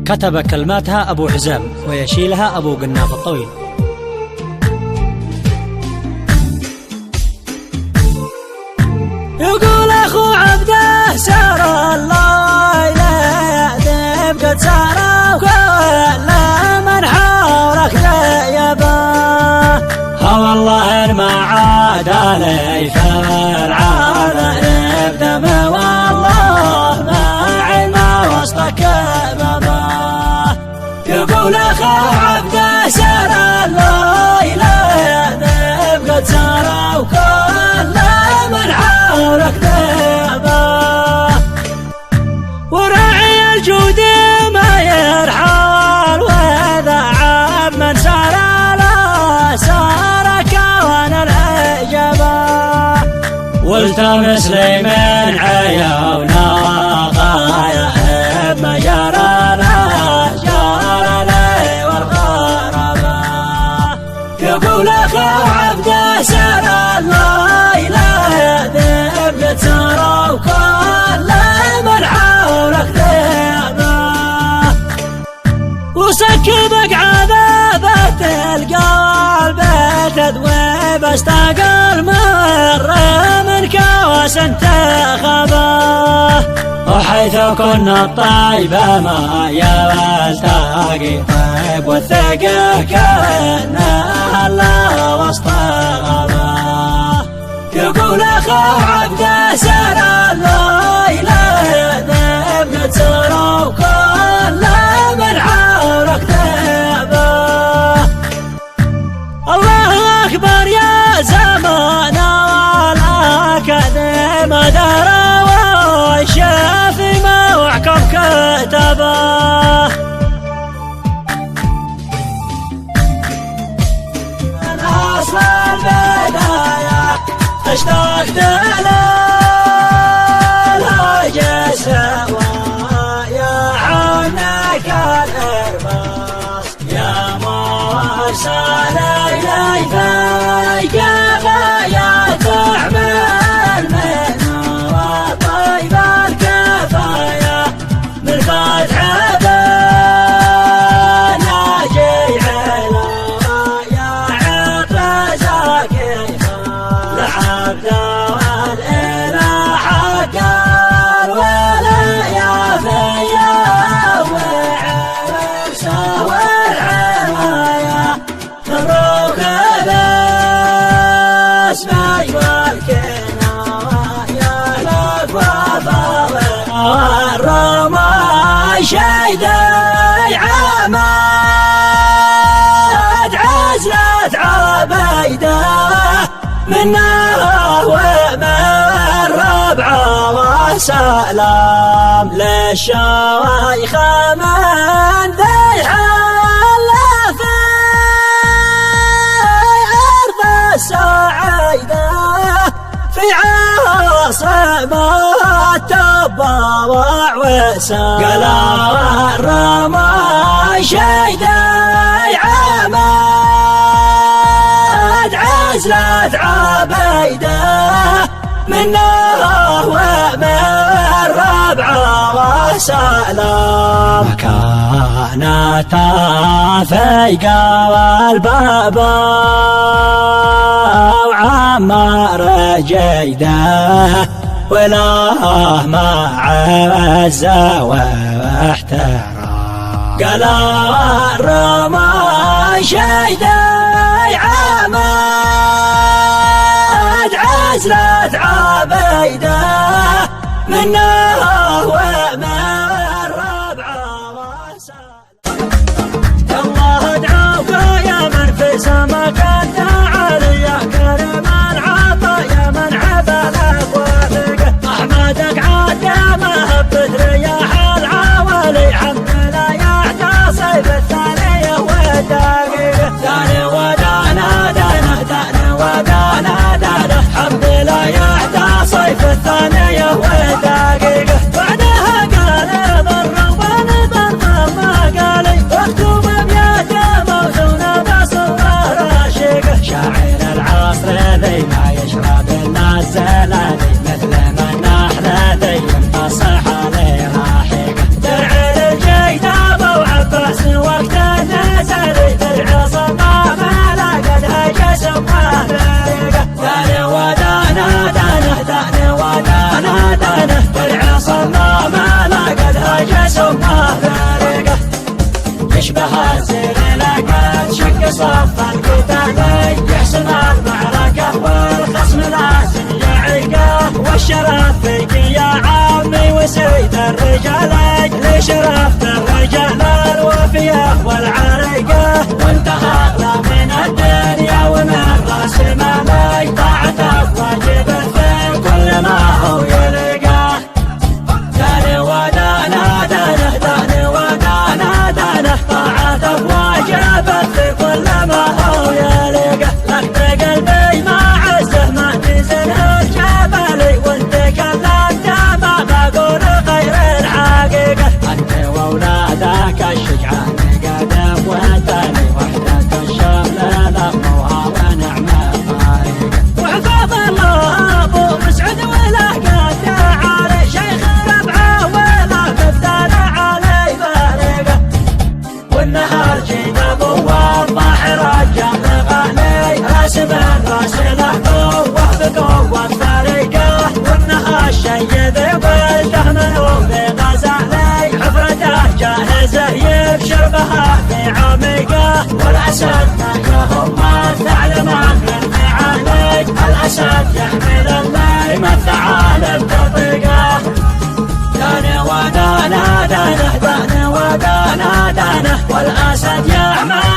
كتب كلماتها أبو حزام ويشيلها أبو قناف الطويل. يقول أخو عبده سار الله إليه قد سار وكل من حولك ذيبه. والله ما عاد علي فرعان بدم والله ما علم وسطك بابا. يقول أخو عبده سار الله إليه قد سار وكل من حولك ذيبه. وراعي الجود ما يرحل وإذا عاب من سار لا سار كون العجبه. والتمس لي من عيونا غاية ما جرى لي والغربة. يقول أخو عبده سار الله إليه قد سار وكل من حولك ذيبه. وسكبك عذابة القلب تذوب استقل مر من كواس انتخبه. وحيث كنا الطيبة ما يلتقي طيب والثقة كأنها لا وسط غابة. يقول أخو عبده سار الله إليه قد سار وكل من حولك ذيبه. الله أكبر يا زمان والأكاذيب درى والشافي ما وحكم كتبه. من أصل البداية اشتقت للهجس ويا عنك الإرباص. يا مرسل إلي فيا تعمل من وطيب الكفايا من فتح بناجي على يا عطر زكيفا. لعبد والإله حقر ولا يا فيا وعرسه والعمايا. مبروك باسمي والكنايا لك وفاضل والرمى شيدي عماد عزلت عبيده منا ومن ربعه. وسلام للشيخ من ذي حل في أرض السعيدة في عاصمة التبوع وسام. قال الرمى شيدي عماد عزلت عبيده منا ومن ربعه. وسلام كانت فيقا والبابا وعمار جيده وله ما عز واحترام. قال الرمى شيدي عماد عزلت عبيده منا ومن ربعه. الله ادعوك يا من في سماك تعالي يا كريم العطا يا من عبالك وثقه. احمدك عاد ما هبت رياح العوالي حمد لا يعتصي بالثانيه ودقيقه. ثاني ودانا دانا ثاني ودانا دانا حمد لا يعتصي في الثانيه ودقيقه. بعدها قال بالروان بالضم قالي اكتب ابيات موزونه بصوره رشيقه. شاعر العصر ذي ما يشرب الناس زلالي مثل ما النحل ذي ينتصح عليه راحقه. درع الجيد ابو يشبه الزين لقد شق صف القتالي يحسم المعركة والخصم لازم يعيقه والشرف فيك يا عمي وسيد الرجالي لشرفت الرجال الوفيه والعريقه وانتهى من الدنيا ومن راس مالي طاعتك واجب في كل ما هو يلقاه داني ودانا دانه داني ودانا دانه طاعتك واجب في كل ما هو يلقاه لك بقلبي ما عزه ما تزنه الجبلي وانت كلمت ما بقول غير الحقيقه انت واولادك الشجعان قدم وثاني وحدك الشمل لموها ونعمه فارقه وحفظ الله ابو مسعد وله قد علي شيخ ربعه وله مفتال علي فارقه والنهار جيد ابو وضح رجال غالي راسم الراس له قوه بقوه فارقه والنهار شيد ولده منو بغزالي حفرته جاهزه يبشر بها في عميقه والاسد نهجهم الثعلب من معاني الاسد يحمل الليل الثعالب تطيقه دانه ودانه دانه دانه ودانه دانه والاسد يحمل